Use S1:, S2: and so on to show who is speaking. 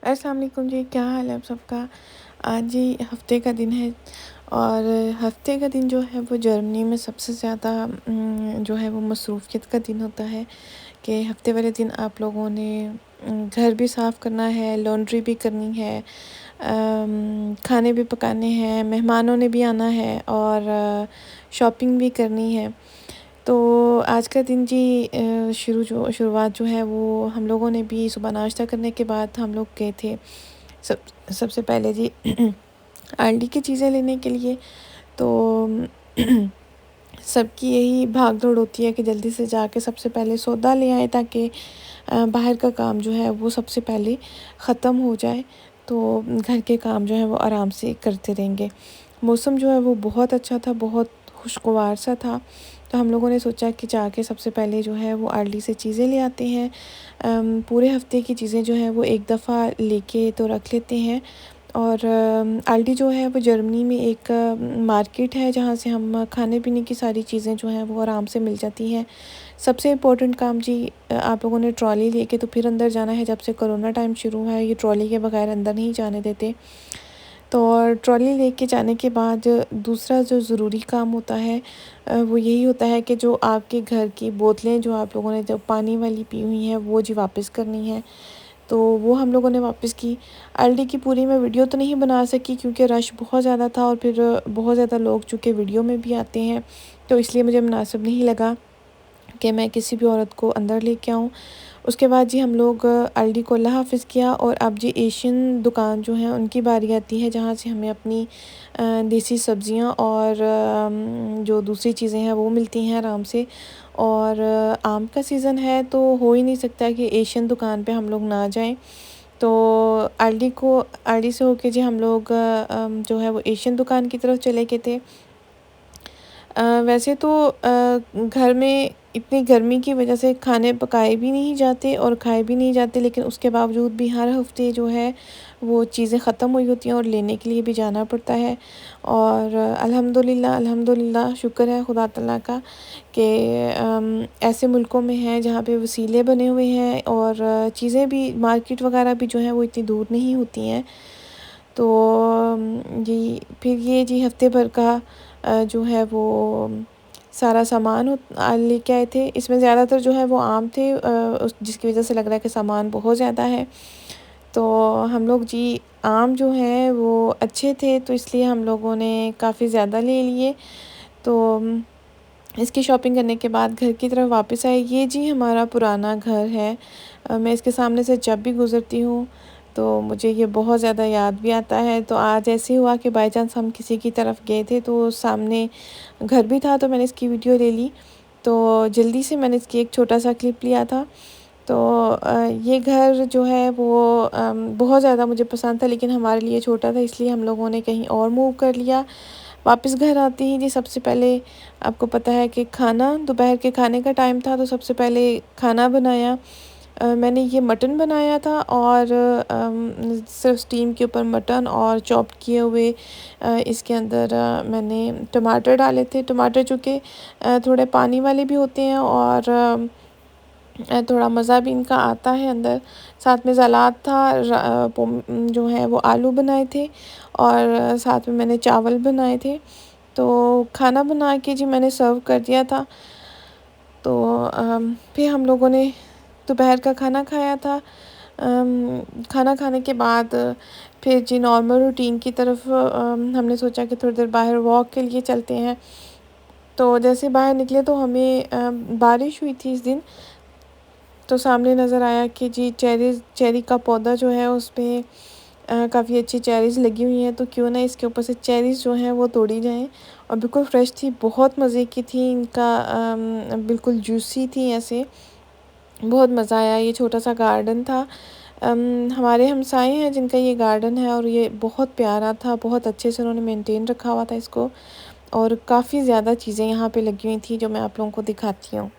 S1: अस्सलाम वालेकुम जी, क्या हाल है आप सबका। आज जी हफ्ते का दिन है और हफ्ते का दिन जो है वो जर्मनी में सबसे ज़्यादा जो है वो मसरूफ़ियत का दिन होता है कि हफ्ते वाले दिन आप लोगों ने घर भी साफ़ करना है, लॉन्ड्री भी करनी है, खाने भी पकाने हैं, मेहमानों ने भी आना है और शॉपिंग भी करनी है। तो आज का दिन जी शुरुआत जो है वो हम लोगों ने भी सुबह नाश्ता करने के बाद हम लोग गए थे सब सबसे पहले जी आलडी की चीज़ें लेने के लिए। तो सबकी यही भाग दौड़ होती है कि जल्दी से जाके सबसे पहले सौदा ले आए ताकि बाहर का काम जो है वो सबसे पहले ख़त्म हो जाए, तो घर के काम जो है वो आराम से करते रहेंगे। मौसम जो है वो बहुत अच्छा था, बहुत खुशगवार सा था। तो हम लोगों ने सोचा कि जाके सबसे पहले जो है वो आलडी से चीज़ें ले आते हैं। पूरे हफ्ते की चीज़ें जो है वो एक दफ़ा लेके तो रख लेते हैं। और आलडी जो है वो जर्मनी में एक मार्केट है जहाँ से हम खाने पीने की सारी चीज़ें जो हैं वो आराम से मिल जाती हैं। सबसे इम्पोर्टेंट काम जी, आप लोगों ने ट्रॉली लेके तो फिर अंदर जाना है। जब से कोरोना टाइम शुरू हुआ है ये ट्रॉली के बगैर अंदर नहीं जाने देते। तो ट्रॉली लेके जाने के बाद दूसरा जो ज़रूरी काम होता है वो यही होता है कि जो आपके घर की बोतलें जो आप लोगों ने जब पानी वाली पी हुई हैं वो जी वापस करनी है। तो वो हम लोगों ने वापस की। आलडी की पूरी मैं वीडियो तो नहीं बना सकी क्योंकि रश बहुत ज़्यादा था और फिर बहुत ज़्यादा लोग चूँकि वीडियो में भी आते हैं तो इसलिए मुझे मुनासिब नहीं लगा कि मैं किसी भी औरत को अंदर लेके आऊँ। उसके बाद जी हम लोग आलडी को अल्लाह हाफ़िज़ किया और अब जी एशियन दुकान जो है उनकी बारी आती है जहाँ से हमें अपनी देसी सब्ज़ियाँ और जो दूसरी चीज़ें हैं वो मिलती हैं आराम से। और आम का सीज़न है तो हो ही नहीं सकता कि एशियन दुकान पे हम लोग ना जाएं। तो आलडी से होके जी हम लोग जो है वो एशियन दुकान की तरफ चले गए थे। वैसे तो घर में इतनी गर्मी की वजह से खाने पकाए भी नहीं जाते और खाए भी नहीं जाते, लेकिन उसके बावजूद भी हर हफ्ते जो है वो चीज़ें ख़त्म हुई होती हैं और लेने के लिए भी जाना पड़ता है। और अल्हम्दुलिल्लाह शुक्र है खुदा तआला का कि ऐसे मुल्कों में हैं जहाँ पे वसीले बने हुए हैं और चीज़ें भी मार्केट वगैरह भी जो है वो इतनी दूर नहीं होती हैं। तो जी फिर ये जी हफ्ते भर का जो है वो सारा सामान लेके आए थे। इसमें ज़्यादातर जो है वो आम थे, जिसकी वजह से लग रहा है कि सामान बहुत ज़्यादा है। तो हम लोग जी आम जो हैं वो अच्छे थे तो इसलिए हम लोगों ने काफ़ी ज़्यादा ले लिए। तो इसकी शॉपिंग करने के बाद घर की तरफ वापस आए। ये जी हमारा पुराना घर है। मैं इसके सामने से जब भी गुज़रती हूँ तो मुझे ये बहुत ज़्यादा याद भी आता है। तो आज ऐसे हुआ कि बाय चांस हम किसी की तरफ गए थे तो सामने घर भी था तो मैंने इसकी वीडियो ले ली। तो जल्दी से मैंने इसकी एक छोटा सा क्लिप लिया था। तो ये घर जो है वो बहुत ज़्यादा मुझे पसंद था, लेकिन हमारे लिए छोटा था इसलिए हम लोगों ने कहीं और मूव कर लिया। वापस घर आते ही जी सबसे पहले आपको पता है कि खाना दोपहर के खाने का टाइम था तो सबसे पहले खाना बनाया। मैंने ये मटन बनाया था और सिर्फ स्टीम के ऊपर मटन और चॉप किए हुए इसके अंदर मैंने टमाटर डाले थे। टमाटर चूँकि थोड़े पानी वाले भी होते हैं और थोड़ा मज़ा भी इनका आता है अंदर। साथ में सलाद था, जो है वो आलू बनाए थे और साथ में मैंने चावल बनाए थे। तो खाना बना के जी मैंने सर्व कर दिया था। तो फिर हम लोगों ने दोपहर का खाना खाया था। खाना खाने के बाद फिर जी नॉर्मल रूटीन की तरफ हमने सोचा कि थोड़ी देर बाहर वॉक के लिए चलते हैं। तो जैसे बाहर निकले तो हमें बारिश हुई थी इस दिन। तो सामने नज़र आया कि जी चेरी का पौधा जो है उस पे काफ़ी अच्छी चेरीज़ लगी हुई हैं, तो क्यों ना इसके ऊपर से चेरीज़ जो हैं वो तोड़ी जाएँ। और बिल्कुल फ्रेश थी, बहुत मज़े की थी। इनका बिल्कुल जूसी थी ऐसे, बहुत मज़ा आया। ये छोटा सा गार्डन था। हमारे हमसाए हैं जिनका ये गार्डन है और ये बहुत प्यारा था, बहुत अच्छे से उन्होंने मेंटेन रखा हुआ था इसको। और काफ़ी ज़्यादा चीज़ें यहाँ पे लगी हुई थी जो मैं आप लोगों को दिखाती हूँ।